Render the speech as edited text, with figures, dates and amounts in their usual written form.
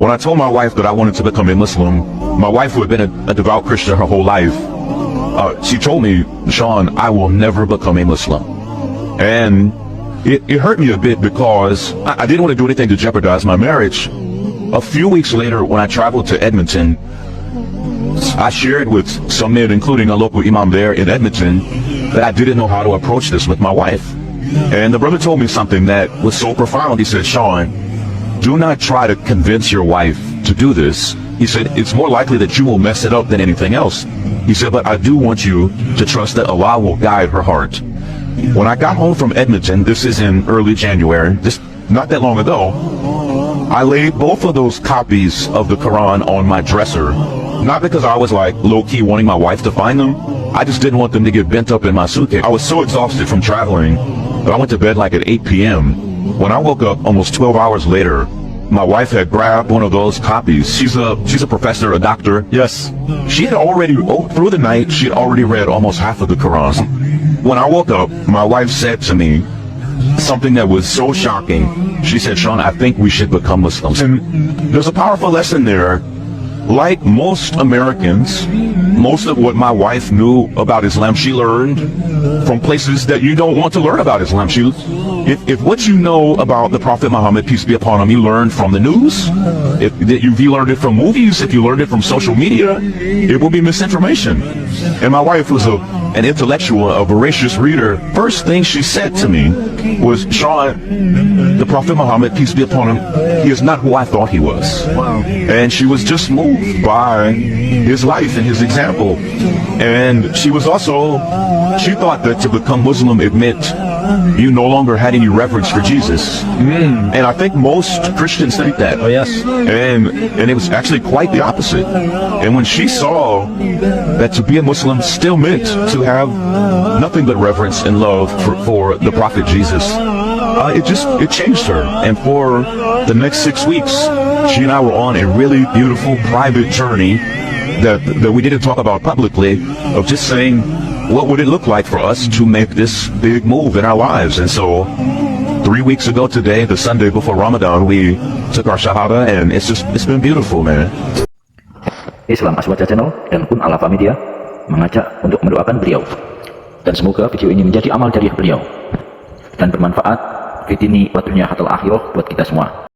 When I told my wife that I wanted to become a Muslim, my wife, who had been a devout Christian her whole life, she told me, Sean, I will never become a Muslim. And it hurt me a bit because I didn't want to do anything to jeopardize my marriage. A few weeks later, when I traveled to Edmonton, I shared with some men, including a local imam there in Edmonton, that I didn't know how to approach this with my wife. And the brother told me something that was so profound. He said, Sean, do not try to convince your wife to do this. He said, it's more likely that you will mess it up than anything else. He said, but I do want you to trust that Allah will guide her heart. When I got home from Edmonton, this is in early January, just not that long ago, I laid both of those copies of the Quran on my dresser. Not because I was like low-key wanting my wife to find them. I just didn't want them to get bent up in my suitcase. I was so exhausted from traveling that I went to bed like at 8 p.m. When I woke up almost 12 hours later, my wife had grabbed one of those copies. She's a professor, a doctor. Yes. She had already, through the night, she had already read almost half of the Quran. When I woke up, my wife said to me something that was so shocking. She said, Sean, I think we should become Muslims. And there's a powerful lesson there. Like most Americans, most of what my wife knew about Islam, she learned from places that you don't want to learn about Islam. If what you know about the Prophet Muhammad, peace be upon him, you learned from the news, if you learned it from movies, if you learned it from social media, it will be misinformation. And my wife was an intellectual, a voracious reader. First thing she said to me was, Sean, the Prophet Muhammad, peace be upon him, he is not who I thought he was. Wow. And she was just moved by his life and his example. And she was also, she thought that to become Muslim, it meant you no longer had any reverence for Jesus. And I think most Christians think that. Oh yes. And it was actually quite the opposite. And when she saw that to be a Muslim still meant to have nothing but reverence and love for the Prophet Jesus, it changed her. And for the next 6 weeks, she and I were on a really beautiful private journey that we didn't talk about publicly, of just saying, what would it look like for us to make this big move in our lives? And so 3 weeks ago today, the Sunday before Ramadan, we took our Shahada, and it's been beautiful, man. Islam Aswaja Channel dan KUN Media mengajak untuk mendoakan beliau, dan semoga video ini menjadi amal jariah beliau dan bermanfaat fitini wa dunya hatal akhirah buat kita semua.